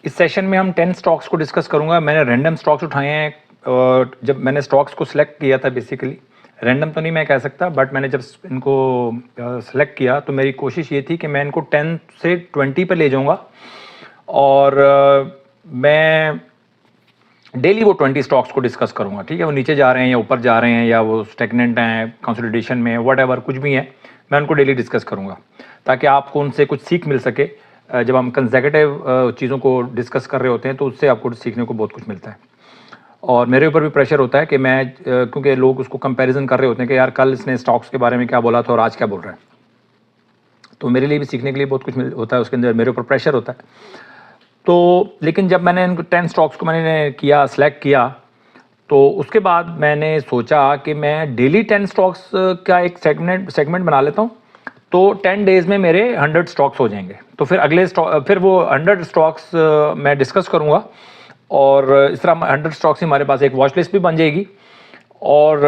इस सेशन में हम 10 स्टॉक्स को डिस्कस करूंगा। मैंने रैंडम स्टॉक्स उठाए हैं और जब मैंने स्टॉक्स को सिलेक्ट किया था, बेसिकली रैंडम तो नहीं मैं कह सकता, बट मैंने जब इनको सिलेक्ट किया तो मेरी कोशिश ये थी कि मैं इनको 10 से 20 पे ले जाऊंगा और मैं डेली वो 20 स्टॉक्स को डिस्कस करूंगा। ठीक है, वो नीचे जा रहे हैं या ऊपर जा रहे हैं या वो स्टेगनेंट हैं, कंसोलिडेशन में, व्हाटएवर कुछ भी है, मैं उनको डेली डिस्कस करूंगा ताकि आपको उनसे कुछ सीख मिल सके। जब हम कंसेक्यूटिव चीज़ों को डिस्कस कर रहे होते हैं तो उससे आपको सीखने को बहुत कुछ मिलता है। और मेरे ऊपर भी प्रेशर होता है कि मैं क्योंकि लोग उसको कंपैरिजन कर रहे होते हैं कि यार कल इसने स्टॉक्स के बारे में क्या बोला था और आज क्या बोल रहा है, तो मेरे लिए भी सीखने के लिए बहुत कुछ होता है, उसके अंदर मेरे ऊपर प्रेशर होता है। तो लेकिन जब मैंने इनको 10 स्टॉक्स को मैंने किया, सेलेक्ट किया, तो उसके बाद मैंने सोचा कि मैं डेली 10 स्टॉक्स का एक सेगमेंट बना लेता हूँ, तो 10 डेज़ में मेरे 100 स्टॉक्स हो जाएंगे। तो फिर फिर वो 100 स्टॉक्स मैं डिस्कस करूँगा और इस तरह 100 स्टॉक्स से हमारे पास एक वॉच लिस्ट भी बन जाएगी और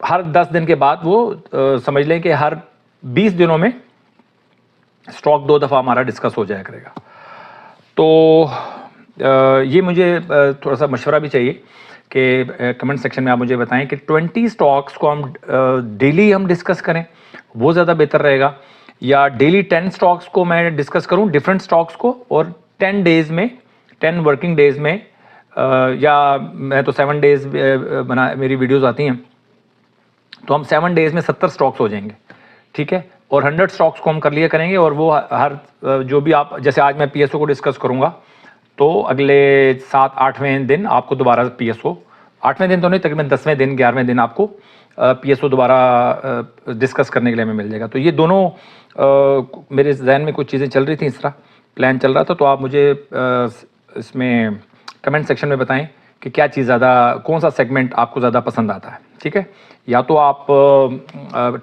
हर 10 दिन के बाद वो समझ लें कि हर 20 दिनों में स्टॉक 2 दफ़ा हमारा डिस्कस हो जाया करेगा। तो ये मुझे थोड़ा सा मशवरा भी चाहिए कि कमेंट सेक्शन में आप मुझे बताएं कि 20 स्टॉक्स को हम डेली हम डिस्कस करें, वो ज़्यादा बेहतर रहेगा, या डेली 10 स्टॉक्स को मैं डिस्कस करूं, डिफरेंट स्टॉक्स को, और 10 डेज़ में, 10 वर्किंग डेज़ में, या मैं तो 7 डेज़ मेरी वीडियोस आती हैं, तो हम 7 डेज़ में 70 स्टॉक्स हो जाएंगे। ठीक है, और 100 स्टॉक्स को हम कर लिया करेंगे और वो हर जो भी आप, जैसे आज मैं पीएसओ को डिस्कस करूंगा तो अगले 7-8वें दिन आपको दोबारा पीएसओ, 8वें दिन तो नहीं, तकरीबन 10वें दिन, 11वें दिन आपको पीएसओ दोबारा डिस्कस करने के लिए हमें मिल जाएगा। तो ये दोनों मेरे जहन में कुछ चीज़ें चल रही थी, इस तरह प्लान चल रहा था। तो आप मुझे इसमें कमेंट सेक्शन में बताएं कि क्या चीज़ ज़्यादा, कौन सा सेगमेंट आपको ज़्यादा पसंद आता है। ठीक है, या तो आप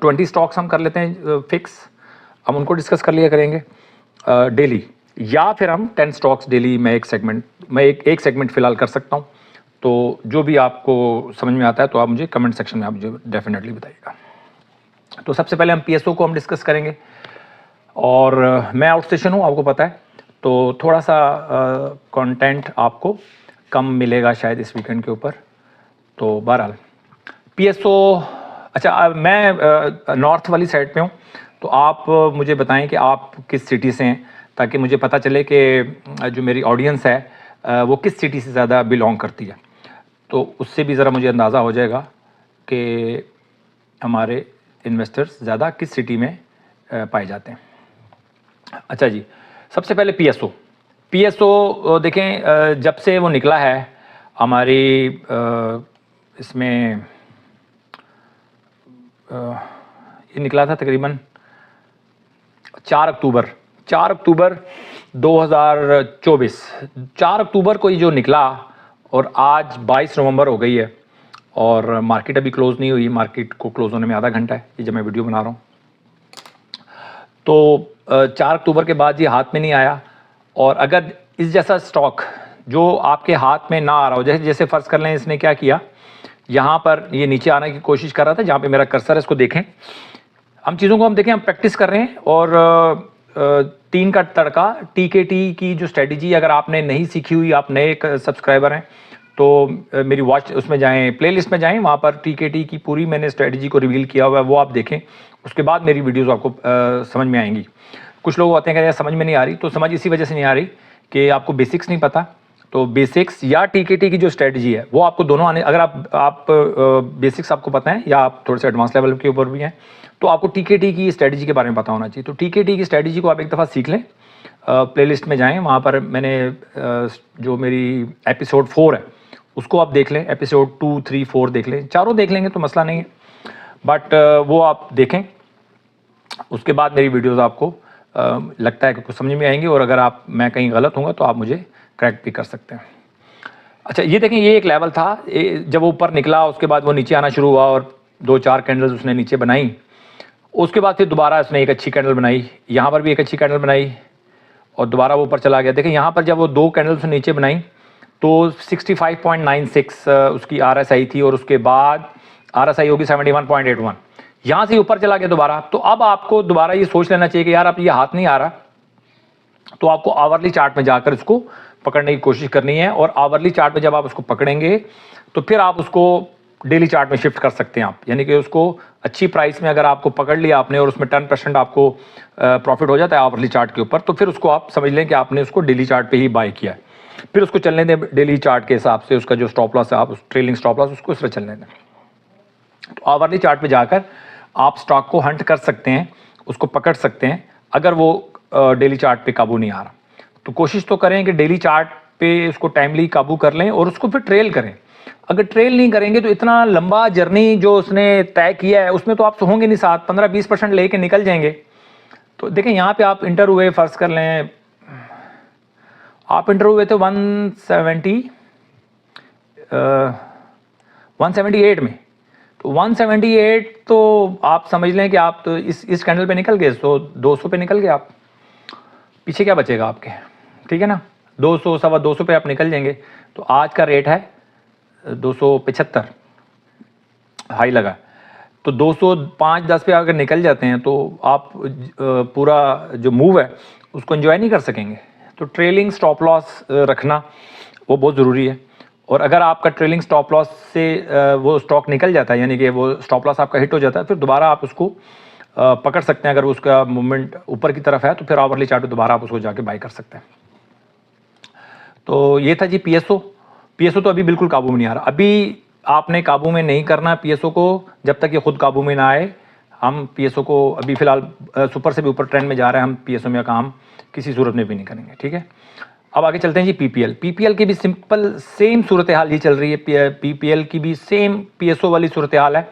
20 स्टॉक्स हम कर लेते हैं फिक्स, हम उनको डिस्कस कर लिया करेंगे डेली, या फिर हम 10 स्टॉक्स डेली में एक सेगमेंट फ़िलहाल कर सकता हूँ। तो जो भी आपको समझ में आता है तो आप मुझे कमेंट सेक्शन में आप मुझे डेफिनेटली बताइएगा। तो सबसे पहले हम पीएसओ को हम डिस्कस करेंगे और मैं आउट स्टेशन हूँ, आपको पता है, तो थोड़ा सा कंटेंट आपको कम मिलेगा शायद इस वीकेंड के ऊपर। तो बहरहाल पीएसओ, अच्छा मैं नॉर्थ वाली साइड पे हूँ, तो आप मुझे बताएं कि आप किस सिटी से हैं, ताकि मुझे पता चले कि जो मेरी ऑडियंस है वो किस सिटी से ज़्यादा बिलोंग करती है, तो उससे भी ज़रा मुझे अंदाज़ा हो जाएगा कि हमारे इन्वेस्टर्स ज़्यादा किस सिटी में पाए जाते हैं। अच्छा जी, सबसे पहले पीएसओ देखें, जब से वो निकला है हमारी इसमें ये निकला था तकरीबन 4 अक्टूबर 2024, 4 अक्टूबर को ये जो निकला और आज 22 नवंबर हो गई है और मार्केट अभी क्लोज़ नहीं हुई, मार्केट को क्लोज़ होने में आधा घंटा है ये जब मैं वीडियो बना रहा हूँ। तो 4 अक्टूबर के बाद ये हाथ में नहीं आया, और अगर इस जैसा स्टॉक जो आपके हाथ में ना आ रहा हो, जैसे फ़र्ज़ कर लें इसने क्या किया, यहाँ पर ये नीचे आने की कोशिश कर रहा था, जहाँ पे मेरा कर्सर है इसको देखें, हम चीज़ों को हम देखें, हम प्रैक्टिस कर रहे हैं। और 3 का तड़का टीकेटी की जो स्ट्रेटजी, अगर आपने नहीं सीखी हुई, आप नए सब्सक्राइबर हैं, तो मेरी वॉच उसमें जाएं, प्लेलिस्ट में जाएं, वहाँ पर टीकेटी की पूरी मैंने स्ट्रेटजी को रिवील किया हुआ है, वो आप देखें, उसके बाद मेरी वीडियोस आपको समझ में आएंगी। कुछ लोग आते हैं कि यार समझ में नहीं आ रही, तो समझ इसी वजह से नहीं आ रही कि आपको बेसिक्स नहीं पता। तो बेसिक्स या टीकेटी की जो स्ट्रेटजी है वो आपको दोनों आने, अगर आप बेसिक्स आपको पता है या आप थोड़े से एडवांस लेवल के ऊपर भी हैं, तो आपको टीकेटी की स्ट्रेटजी के बारे में पता होना चाहिए। तो टीकेटी की स्ट्रेटजी को आप एक दफ़ा सीख लें, प्लेलिस्ट में जाएं, वहाँ पर मैंने जो मेरी एपिसोड 4 है उसको आप देख लें, एपिसोड 2, 3, 4 देख लें, चारों देख लेंगे तो मसला नहीं है, बट वो आप देखें, उसके बाद मेरी वीडियोज़ आपको लगता है कि कुछ समझ में आएंगी, और अगर मैं कहीं गलत होऊंगा तो आप मुझे करेक्ट भी कर सकते हैं। अच्छा ये देखें, ये एक लेवल था, जब वो ऊपर निकला उसके बाद वो नीचे आना शुरू हुआ और 2-4 कैंडल्स उसने नीचे बनाई, उसके बाद फिर दोबारा उसने एक अच्छी कैंडल बनाई, यहाँ पर भी एक अच्छी कैंडल बनाई और दोबारा वो ऊपर चला गया। देखें यहाँ पर जब वो 2 कैंडल्स नीचे बनाई तो 65.96 उसकी RSI थी, और उसके बाद RSI होगी 71.81, यहाँ से ऊपर चला गया दोबारा। तो अब आपको दोबारा ये सोच लेना चाहिए कि यार अब ये हाथ नहीं आ रहा, तो आपको आवरली चार्ट में जाकर इसको पकड़ने की कोशिश करनी है, और आवरली चार्ट में जब आप उसको पकड़ेंगे तो फिर आप उसको डेली चार्ट में शिफ्ट कर सकते हैं आप, यानी कि उसको अच्छी प्राइस में अगर आपको पकड़ लिया आपने और उसमें 10% आपको प्रॉफिट हो जाता है आवरली चार्ट के ऊपर, तो फिर उसको आप समझ लें कि आपने उसको डेली चार्ट पे ही बाय किया है। फिर उसको चलने दें डेली चार्ट के हिसाब से, उसका जो स्टॉप लॉस है आप उस ट्रेलिंग स्टॉप लॉस उसको इस तरह चलने दें। तो आवरली चार्ट पे जाकर आप स्टॉक को हंट कर सकते हैं, उसको पकड़ सकते हैं अगर वो डेली चार्ट पे काबू नहीं आ रहा। तो कोशिश तो करें कि डेली चार्ट पे उसको टाइमली काबू कर लें और उसको फिर ट्रेल करें। अगर ट्रेल नहीं करेंगे तो इतना लंबा जर्नी जो उसने तय किया है उसमें तो आप होंगे नहीं, 7-15-20% लेके निकल जाएंगे। तो देखें यहाँ पे आप इंटर हुए, फर्ज कर लें आप इंटर हुए थे 178 में, तो 178 तो आप समझ लें कि आप तो इस कैंडल पे निकल गए, तो 200 पे निकल गए आप, पीछे क्या बचेगा आपके, ठीक है ना। 200 सवा 200 पे आप निकल जाएंगे। तो आज का रेट है 275 हाई लगा, तो 205-10 पे अगर निकल जाते हैं तो आप पूरा जो मूव है उसको एंजॉय नहीं कर सकेंगे। तो ट्रेलिंग स्टॉप लॉस रखना वो बहुत ज़रूरी है। और अगर आपका ट्रेलिंग स्टॉप लॉस से वो स्टॉक निकल जाता है, यानी कि वो स्टॉप लॉस आपका हिट हो जाता है, फिर दोबारा आप उसको पकड़ सकते हैं। अगर उसका मूवमेंट ऊपर की तरफ है तो फिर आवरली चार्ट पे दोबारा आप उसको जाके बाय कर सकते हैं। तो ये था जी पीएसओ। पीएसओ तो अभी बिल्कुल काबू में नहीं आ रहा। अभी आपने काबू में नहीं करना पीएसओ को जब तक ये खुद काबू में ना आए। हम पीएसओ को अभी फ़िलहाल सुपर से भी ऊपर ट्रेंड में जा रहे हैं, हम पीएसओ में काम किसी सूरत में भी नहीं करेंगे, ठीक है। अब आगे चलते हैं जी पीपीएल। पीपीएल की भी सिंपल सेम सूरत हाल ही चल रही है। पीपीएल की भी सेम पीएसओ वाली सूरत हाल है,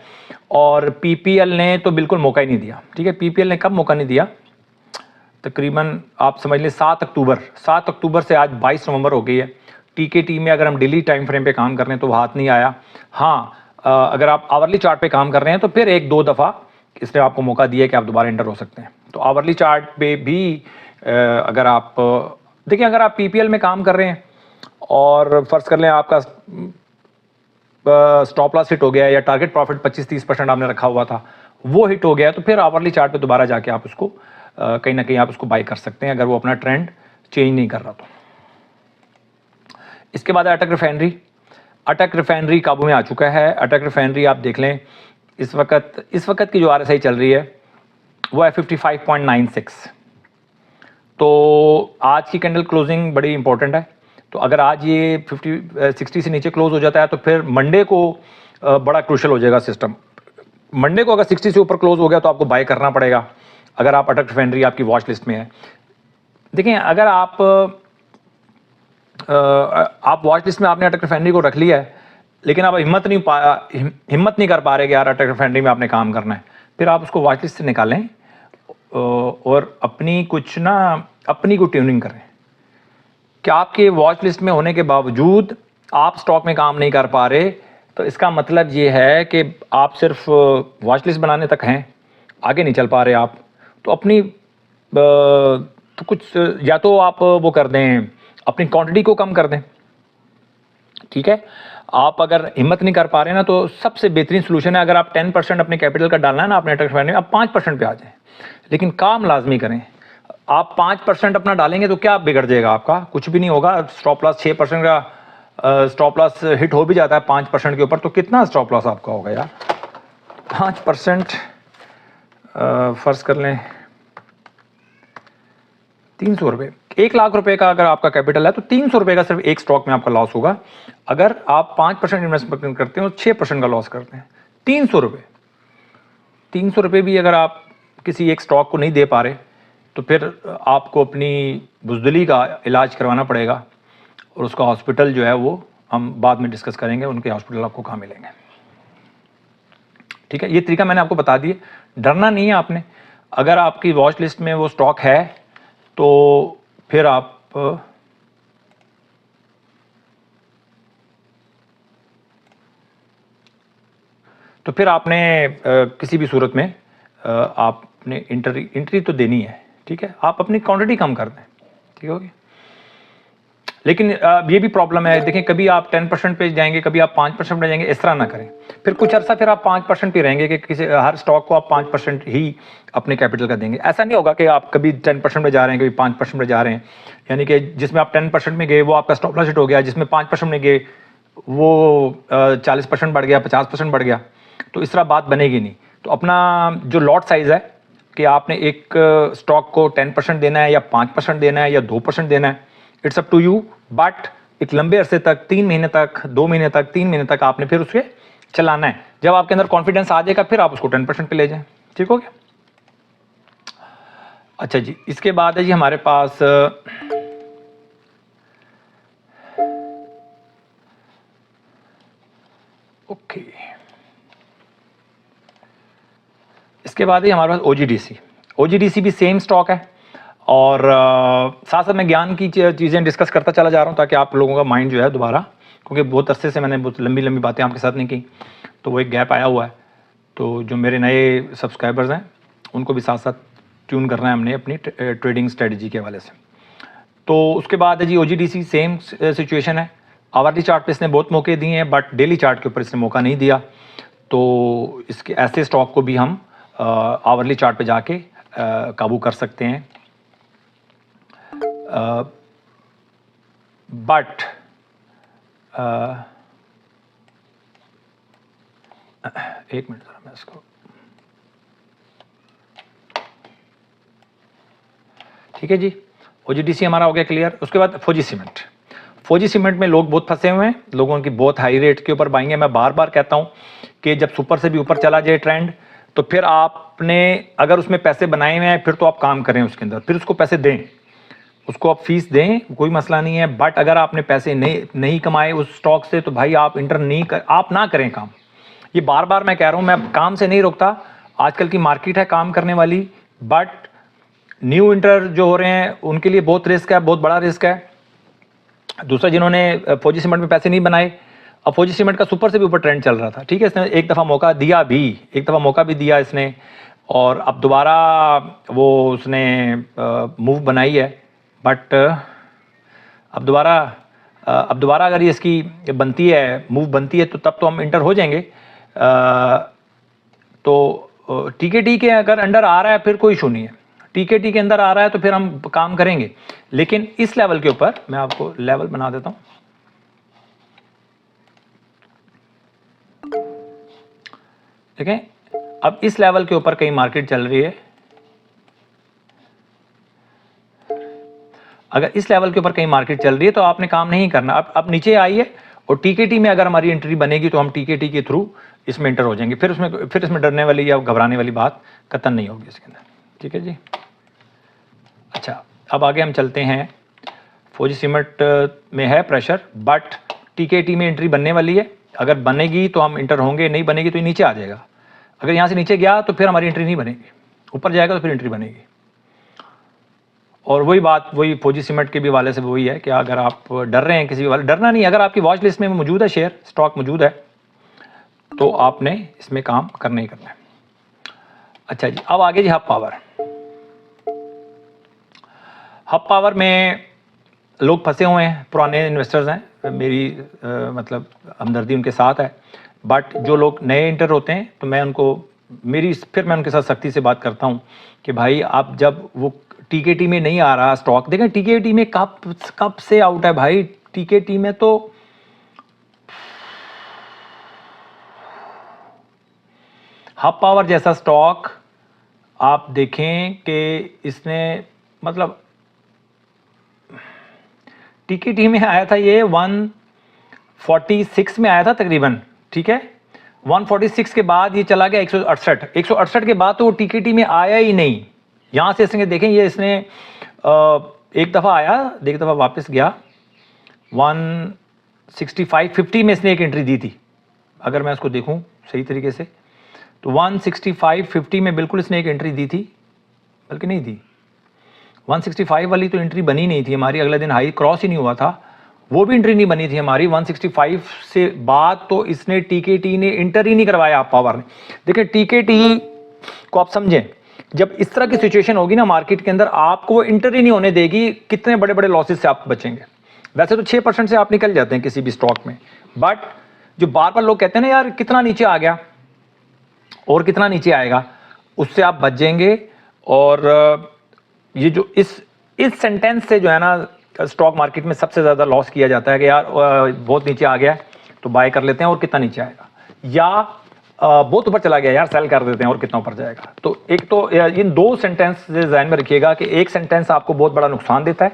और पीपीएल ने तो बिल्कुल मौका ही नहीं दिया, ठीक है। पीपीएल ने कब मौका नहीं दिया, तकरीबन आप समझ लें 7 अक्टूबर से आज 22 नवंबर हो गई है। टीकेटी में अगर हम डेली टाइम फ्रेम पे काम कर रहे हैं तो वो हाथ नहीं आया। हाँ, अगर आप आवरली चार्ट पे काम कर रहे हैं तो फिर 1-2 दफ़ा इसने आपको मौका दिया कि आप दोबारा एंटर हो सकते हैं। तो आवरली चार्ट पे भी अगर आप देखिए, अगर आप पीपीएल में काम कर रहे हैं और फर्ज कर लें आपका स्टॉप लॉस हिट हो गया या टारगेट प्रॉफिट 25-30% आपने रखा हुआ था वो हिट हो गया, तो फिर आवरली चार्ट पे दोबारा जाके आप उसको कहीं ना कहीं आप उसको बाय कर सकते हैं अगर वो अपना ट्रेंड चेंज नहीं कर रहा तो। इसके बाद अटक रिफाइनरी। अटक रिफाइनरी काबू में आ चुका है। अटक रिफाइनरी आप देख लें इस वक्त की जो आरएसआई चल रही है वो है 55.96। तो आज की कैंडल क्लोजिंग बड़ी इंपॉर्टेंट है। तो अगर आज ये 60 से नीचे क्लोज हो जाता है तो फिर मंडे को बड़ा क्रूशल हो जाएगा सिस्टम। मंडे को अगर 60 से ऊपर क्लोज हो गया तो आपको बाय करना पड़ेगा अगर आप अटक रिफाइनरी आपकी वॉच लिस्ट में है। देखिए, अगर आप वॉच लिस्ट में आपने अटक रिफाइनरी को रख लिया है लेकिन आप हिम्मत नहीं कर पा रहे कि यार अटक रिफाइनरी में आपने काम करना है, फिर आप उसको वॉच लिस्ट से निकालें और अपनी को ट्यूनिंग करें कि आपके वॉच लिस्ट में होने के बावजूद आप स्टॉक में काम नहीं कर पा रहे, तो इसका मतलब ये है कि आप सिर्फ वॉच लिस्ट बनाने तक हैं, आगे नहीं चल पा रहे आप। तो अपनी तो कुछ या तो आप वो कर दें, अपनी क्वांटिटी को कम कर दें, ठीक है। आप अगर हिम्मत नहीं कर पा रहे ना तो सबसे बेहतरीन सोल्यूशन है, अगर आप 10% अपने कैपिटल का डालना है ना अपने अटक रिफाइनरी में, आप 5% पे आ जाएं, लेकिन काम लाजमी करें। आप 5% अपना डालेंगे तो क्या बिगड़ जाएगा आपका, कुछ भी नहीं होगा। स्टॉप लॉस 6% का स्टॉप लॉस हिट हो भी जाता है 5% के ऊपर, तो कितना स्टॉप लॉस आपका होगा यार। 5% फर्ज कर लें 300 रुपये, 1 लाख रुपए का अगर आपका कैपिटल है तो 300 रुपये का सिर्फ एक स्टॉक में आपका लॉस होगा। अगर आप 5% इन्वेस्टमेंट करते हैं और 6% का लॉस करते हैं, 300 रुपये भी अगर आप किसी एक स्टॉक को नहीं दे पा रहे तो फिर आपको अपनी बुज़दिली का इलाज करवाना पड़ेगा, और उसका हॉस्पिटल जो है वो हम बाद में डिस्कस करेंगे, उनके हॉस्पिटल आपको कहाँ मिलेंगे, ठीक है। ये तरीका मैंने आपको बता दिया, डरना नहीं है आपने। अगर आपकी वॉच लिस्ट में वो स्टॉक है तो फिर आप आपने किसी भी सूरत में आपने एंट्री तो देनी है, ठीक है। आप अपनी क्वांटिटी कम कर दें, ठीक होगी। लेकिन ये भी प्रॉब्लम है, देखें कभी आप 10% पे जाएंगे, कभी आप 5% पे जाएंगे, इस तरह ना करें। फिर कुछ अर्सा फिर आप 5% पे रहेंगे कि किसी हर स्टॉक को आप 5% ही अपने कैपिटल का देंगे। ऐसा नहीं होगा कि आप कभी 10% पे जा रहे हैं, कभी 5% पे जा रहे हैं, यानी कि जिसमें आप 10% में गए वो आपका स्टॉप लॉस हिट हो गया, जिसमें 5% में गए वो 40% बढ़ गया, 50% बढ़ गया, तो इस तरह बात बनेगी नहीं। तो अपना जो लॉट साइज़ है कि आपने एक स्टॉक को 10% देना है या 5% देना है या 2% देना है, it's up to you. But एक लंबे अरसे तक, 3 महीने तक, 2 महीने तक, 3 महीने तक आपने फिर उसके चलाना है। जब आपके अंदर कॉन्फिडेंस आ जाएगा फिर आप उसको 10% पे ले जाएं। ठीक हो गया? अच्छा जी, इसके बाद है जी हमारे पास ओके, इसके बाद है हमारे पास OGDC। OGDC भी सेम स्टॉक है और साथ साथ मैं ज्ञान की चीज़ें डिस्कस करता चला जा रहा हूँ ताकि आप लोगों का माइंड जो है दोबारा, क्योंकि बहुत अरसे से मैंने बहुत लंबी लंबी बातें आपके साथ नहीं की, तो वो एक गैप आया हुआ है। तो जो मेरे नए सब्सक्राइबर्स हैं उनको भी साथ साथ ट्यून करना है हमने अपनी ट्रेडिंग स्ट्रेटजी के हवाले से। तो उसके बाद है जी OGDC सेम सिचुएशन है। आवरली चार्ट पे इसने बहुत मौके दिए हैं बट डेली चार्ट के ऊपर इसने मौका नहीं दिया। तो इसके ऐसे स्टॉक को भी हम आवरली चार्ट पे जाके काबू कर सकते हैं। बट एक मिनट जरा मैं इसको, ठीक है जी, OGDC हमारा हो गया क्लियर। उसके बाद फौजी सीमेंट। फौजी सीमेंट में लोग बहुत फंसे हुए हैं, लोगों की बहुत हाई रेट के ऊपर बाइंग है। मैं बार बार कहता हूं कि जब सुपर से भी ऊपर चला जाए ट्रेंड, तो फिर आपने अगर उसमें पैसे बनाए हुए हैं फिर तो आप काम करें उसके अंदर, फिर उसको पैसे दें, उसको आप फीस दें, कोई मसला नहीं है। बट अगर आपने पैसे नहीं कमाए उस स्टॉक से तो भाई आप आप ना करें काम। ये बार बार मैं कह रहा हूं, मैं काम से नहीं रोकता, आजकल की मार्केट है काम करने वाली, बट न्यू इंटर जो हो रहे हैं उनके लिए बहुत रिस्क है, बहुत बड़ा रिस्क है। दूसरा, जिन्होंने फौजी सीमेंट में पैसे नहीं बनाए, अब फौजी सीमेंट का सुपर से भी ऊपर ट्रेंड चल रहा था, ठीक है, इसने एक दफ़ा मौका दिया भी, एक दफ़ा मौका भी दिया इसने, और अब दोबारा वो उसने मूव बनाई है। बट अब दोबारा अगर ये इसकी बनती है, मूव बनती है, तो तब तो हम इंटर हो जाएंगे। तो TKT के अगर अंडर आ रहा है फिर कोई इशू नहीं है, TKT के अंदर आ रहा है तो फिर हम काम करेंगे। लेकिन इस लेवल के ऊपर मैं आपको लेवल बना देता हूं, देखें अब इस लेवल के ऊपर कहीं मार्केट चल रही है, अगर इस लेवल के ऊपर कहीं मार्केट चल रही है तो आपने काम नहीं करना। अब नीचे आई है और TKT में अगर हमारी एंट्री बनेगी तो हम TKT के थ्रू इसमें एंटर हो जाएंगे, फिर इसमें डरने वाली या घबराने वाली बात कतई नहीं होगी इसके अंदर। ठीक है जी। अच्छा, अब आगे हम चलते हैं। फौजी सीमेंट में है प्रेशर, बट TKT में एंट्री बनने वाली है, अगर बनेगी तो हम इंटर होंगे, नहीं बनेगी तो ये नीचे आ जाएगा। अगर यहाँ से नीचे गया तो फिर हमारी एंट्री नहीं बनेगी, ऊपर जाएगा तो फिर एंट्री बनेगी। और वही बात, वही फौजी सीमेंट के भी वाले से वही है कि अगर आप डर रहे हैं किसी भी वाले, डरना नहीं, अगर आपकी वॉच लिस्ट में मौजूद है शेयर, स्टॉक मौजूद है, तो आपने इसमें काम करना ही करना है। अच्छा जी, अब आगे जी हब पावर। हब पावर में लोग फंसे हुए हैं, पुराने इन्वेस्टर्स हैं, मेरी मतलब हमदर्दी उनके साथ है। बट जो लोग नए इंटर होते हैं तो मैं उनके साथ सख्ती से बात करता हूँ कि भाई आप जब वो TKT में नहीं आ रहा स्टॉक, देखें TKT में कब से आउट है भाई, TKT में तो हब पावर जैसा स्टॉक आप देखें कि इसने मतलब TKT में आया था, ये 146 में आया था तकरीबन, ठीक है, 146 के बाद ये चला गया 168 के बाद तो वो TKT में आया ही नहीं। यहाँ से इसने देखें, ये इसने एक दफ़ा आया, एक दफ़ा वापस गया, 165.50 में इसने एक एंट्री दी थी, अगर मैं उसको देखूं सही तरीके से तो 165.50 में बिल्कुल इसने एक एंट्री दी थी, बल्कि नहीं दी, 165 वाली तो एंट्री बनी नहीं थी हमारी, अगले दिन हाई क्रॉस ही नहीं हुआ था, वो भी एंट्री नहीं बनी थी हमारी। 165 से बाद तो इसने TKT ने इंटर ही नहीं करवाया आप पावर ने। देखिए TKT को आप समझें, जब इस तरह की सिचुएशन होगी ना मार्केट के अंदर, आपको वो इंटर ही नहीं होने देगी, कितने बड़े बड़े लॉसेस से आप बचेंगे। वैसे तो 6% से आप निकल जाते हैं किसी भी स्टॉक में, बट जो बार बार लोग कहते हैं ना यार कितना नीचे आ गया और कितना नीचे आएगा, उससे आप बच जाएंगे। और ये जो इस सेंटेंस से जो है ना स्टॉक मार्केट में सबसे ज़्यादा लॉस किया जाता है कि यार बहुत नीचे आ गया तो बाय कर लेते हैं और कितना नीचे आएगा, या बहुत ऊपर चला गया यार सेल कर देते हैं और कितना ऊपर जाएगा। तो एक तो इन दो सेंटेंस ध्यान में रखिएगा कि एक सेंटेंस आपको बहुत बड़ा नुकसान देता है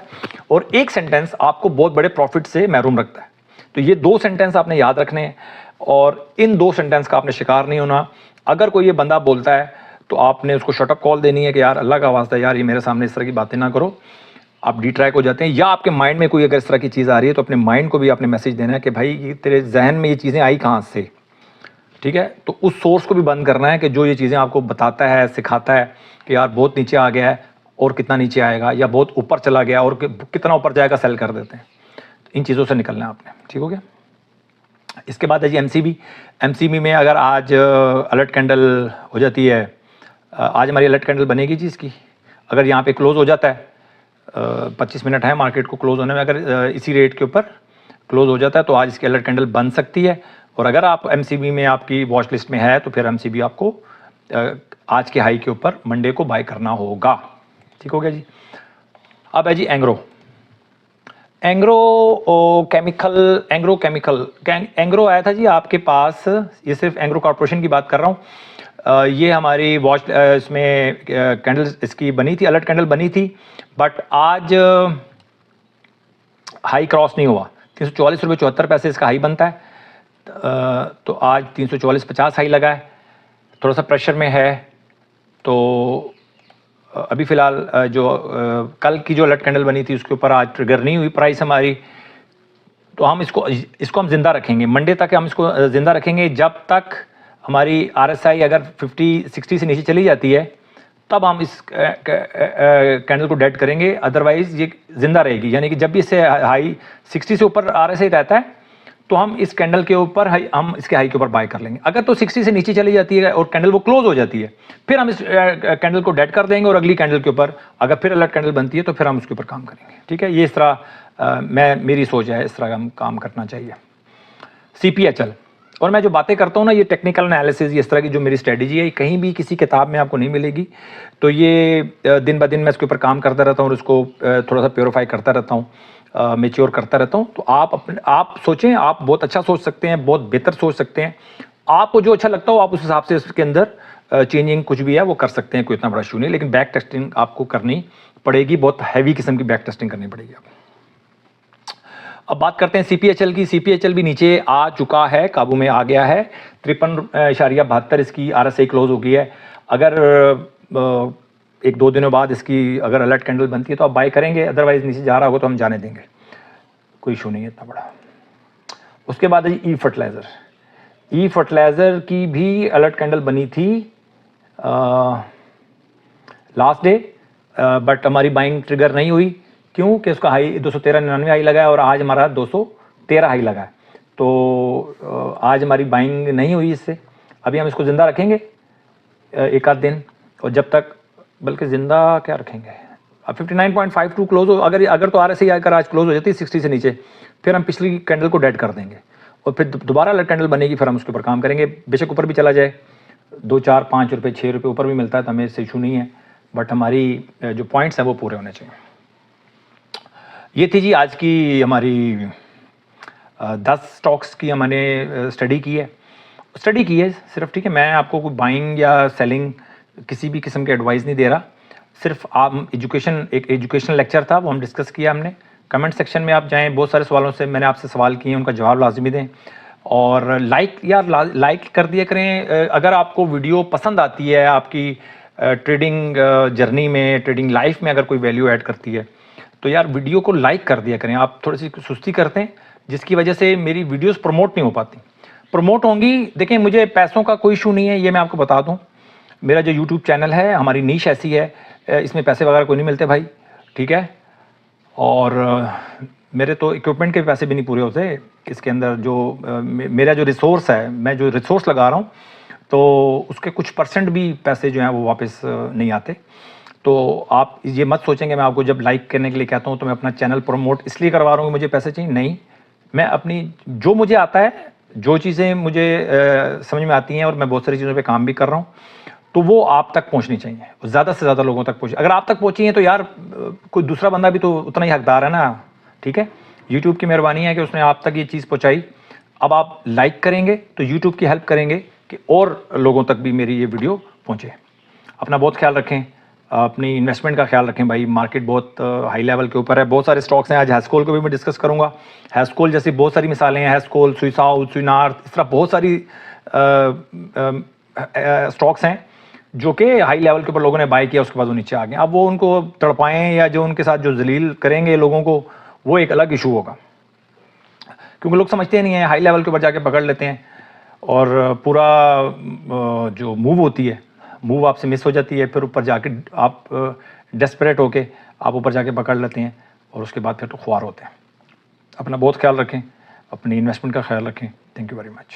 और एक सेंटेंस आपको बहुत बड़े प्रॉफिट से महरूम रखता है। तो ये दो सेंटेंस आपने याद रखने हैं और इन दो सेंटेंस का आपने शिकार नहीं होना। अगर कोई ये बंदा बोलता है तो आपने उसको शटअप कॉल देनी है कि यार अल्लाह का वास्ता यार ये मेरे सामने इस तरह की बातें ना करो, आप डिट्रैक हो जाते हैं। या आपके माइंड में कोई अगर इस तरह की चीज़ आ रही है तो अपने माइंड को भी आपने मैसेज देना है कि भाई ये तेरे जहन में ये चीज़ें आई कहाँ से, ठीक है। तो उस सोर्स को भी बंद करना है कि जो ये चीज़ें आपको बताता है, सिखाता है कि यार बहुत नीचे आ गया है और कितना नीचे आएगा, या बहुत ऊपर चला गया और कितना ऊपर जाएगा सेल कर देते हैं। इन चीज़ों से निकलना है आपने, ठीक हो गया। इसके बाद है जी एमसीबी में अगर आज अलर्ट कैंडल हो जाती है, आज हमारी अलर्ट कैंडल बनेगी जी इसकी, अगर यहाँ पे क्लोज हो जाता है 25 मिनट है मार्केट को क्लोज होने में, अगर इसी रेट के ऊपर क्लोज हो जाता है तो आज इसकी अलर्ट कैंडल बन सकती है। और अगर आप एमसीबी में आपकी वॉच लिस्ट में है तो फिर एमसीबी आपको आज के हाई के ऊपर मंडे को बाय करना होगा, ठीक हो गया जी। अब है जी एंग्रो आया था जी आपके पास, ये सिर्फ एंग्रो कॉर्पोरेशन की बात कर रहा हूँ। ये हमारी वॉच इसमें कैंडल इसकी बनी थी, अलर्ट कैंडल बनी थी, बट आज हाई क्रॉस नहीं हुआ। 344 रुपये 74 पैसे इसका हाई बनता है, तो आज 344.50 हाई लगा है, थोड़ा सा प्रेशर में है। तो अभी फ़िलहाल जो कल की जो अलर्ट कैंडल बनी थी उसके ऊपर आज ट्रिगर नहीं हुई प्राइस हमारी, तो हम इसको हम ज़िंदा रखेंगे मंडे तक, हम इसको ज़िंदा रखेंगे जब तक हमारी RSI अगर 50-60 से नीचे चली जाती है तब हम इस कैंडल को डेड करेंगे, अदरवाइज़ ये ज़िंदा रहेगी। यानी कि जब भी इससे हाई 60 से ऊपर RSI रहता है तो हम इस कैंडल के ऊपर हम इसके हाई के ऊपर बाय कर लेंगे। अगर तो 60 से नीचे चली जाती है और कैंडल वो क्लोज हो जाती है फिर हम इस कैंडल को डेड कर देंगे और अगली कैंडल के ऊपर अगर फिर अलर्ट कैंडल बनती है तो फिर हम उसके ऊपर काम करेंगे, ठीक है। ये इस तरह मेरी सोच है, इस तरह हम काम करना चाहिए। CPHL, और मैं जो बातें करता हूँ ना ये टेक्निकल एनालिसिस, इस तरह की जो मेरी स्ट्रेटजी है कहीं भी किसी किताब में आपको नहीं मिलेगी। तो ये दिन ब दिन मैं इसके ऊपर काम करता रहता हूँ और इसको थोड़ा सा प्योरीफाई करता रहता हूँ, मेच्योर करता रहता हूँ। तो आप सोचें, आप बहुत अच्छा सोच सकते हैं, बहुत बेहतर सोच सकते हैं, आपको जो अच्छा लगता हो आप उस हिसाब से इसके अंदर चेंजिंग कुछ भी है वो कर सकते हैं, कोई इतना बड़ा इशू नहीं। लेकिन बैक टेस्टिंग आपको करनी पड़ेगी, बहुत हैवी किस्म की बैक टेस्टिंग करनी पड़ेगी आपको। अब बात करते हैं CPHL की। CPHL भी नीचे आ चुका है, काबू में आ गया है, 53.72 इसकी RSI क्लोज हो गई है। अगर 1-2 दिनों बाद इसकी अगर अलर्ट कैंडल बनती है तो आप बाय करेंगे, अदरवाइज नीचे जा रहा होगा तो हम जाने देंगे, कोई इशू नहीं है इतना बड़ा। उसके बाद है ई फर्टिलाइज़र की भी अलर्ट कैंडल बनी थी लास्ट डे, बट हमारी बाइंग ट्रिगर नहीं हुई, क्यों कि उसका हाई 213.99 हाई लगा है और आज हमारा 213 हाई लगा है। तो आज हमारी बाइंग नहीं हुई इससे, अभी हम इसको ज़िंदा रखेंगे एक आध दिन, और जब तक बल्कि ज़िंदा क्या रखेंगे, अब 59.52 क्लोज हो, अगर तो RSI आकर आज क्लोज हो जाती है 60 से नीचे, फिर हम पिछली कैंडल को डेड कर देंगे और फिर दोबारा अलर्ट कैंडल बनेगी, फिर हम उसके ऊपर काम करेंगे। बेशक ऊपर भी चला जाए 2, 4, 5 रुपये, 6 रुपये ऊपर भी मिलता है तो हमें इससे इशू नहीं है, बट हमारी जो पॉइंट्स हैं वो पूरे होने चाहिए। ये थी जी आज की हमारी 10 स्टॉक्स की हमने स्टडी की है सिर्फ, ठीक है। मैं आपको कोई बाइंग या सेलिंग किसी भी किस्म के एडवाइस नहीं दे रहा, सिर्फ आप एक एजुकेशनल लेक्चर था वो हम डिस्कस किया हमने। कमेंट सेक्शन में आप जाएं, बहुत सारे सवालों से मैंने आपसे सवाल किए, उनका जवाब लाजमी दें और लाइक कर दिया करें। अगर आपको वीडियो पसंद आती है, आपकी ट्रेडिंग जर्नी में, ट्रेडिंग लाइफ में अगर कोई वैल्यू ऐड करती है तो यार वीडियो को लाइक कर दिया करें। आप थोड़ी सी सुस्ती करते हैं जिसकी वजह से मेरी वीडियोस प्रमोट नहीं हो पाती। प्रमोट होंगी, देखें मुझे पैसों का कोई इशू नहीं है, ये मैं आपको बता दूं। मेरा जो यूट्यूब चैनल है, हमारी नीश ऐसी है, इसमें पैसे वगैरह कोई नहीं मिलते भाई, ठीक है। और मेरे तो इक्विपमेंट के पैसे भी नहीं पूरे होते इसके अंदर, जो मेरा जो रिसोर्स है, मैं जो रिसोर्स लगा रहा हूँ तो उसके कुछ % भी पैसे जो हैं वो वापस नहीं आते। तो आप ये मत सोचेंगे मैं आपको जब लाइक करने के लिए कहता हूँ तो मैं अपना चैनल प्रमोट इसलिए करवा रहा हूँ कि मुझे पैसे चाहिए, नहीं। मैं अपनी जो मुझे आता है, जो चीज़ें मुझे समझ में आती हैं और मैं बहुत सारी चीज़ों पे काम भी कर रहा हूँ, तो वो आप तक पहुँचनी चाहिए, ज़्यादा से ज़्यादा लोगों तक पहुँचे। अगर आप तक पहुँची हैं तो यार कोई दूसरा बंदा भी तो उतना ही हकदार है ना, ठीक है। यूट्यूब की मेहरबानी है कि उसने आप तक ये चीज़ पहुँचाई। अब आप लाइक करेंगे तो यूट्यूब की हेल्प करेंगे कि और लोगों तक भी मेरी ये वीडियो पहुँचे। अपना बहुत ख्याल रखें, अपनी इन्वेस्टमेंट का ख्याल रखें भाई। मार्केट बहुत हाई लेवल के ऊपर है, बहुत सारे स्टॉक्स हैं। आज हैस्कोल को भी मैं डिस्कस करूंगा। हैस्कोल जैसी बहुत सारी मिसालें हैं, हैस्कोल, सुई साउथ, सुई नॉर्थ, इस तरह बहुत सारी स्टॉक्स हैं जो कि हाई लेवल के ऊपर लोगों ने बाय किया, उसके बाद वो नीचे आ गए। अब वो उनको तड़पाएं या जो उनके साथ जो जलील करेंगे लोगों को, वो एक अलग इशू होगा, क्योंकि लोग समझते नहीं है, हाई लेवल के ऊपर जाके पकड़ लेते हैं और पूरा जो मूव होती है, मूव आपसे मिस हो जाती है। फिर ऊपर जाके आप डेस्परेट होके आप ऊपर जाके पकड़ लेते हैं और उसके बाद फिर तो ख्वार होते हैं। अपना बहुत ख्याल रखें, अपनी इन्वेस्टमेंट का ख्याल रखें। Thank you very much.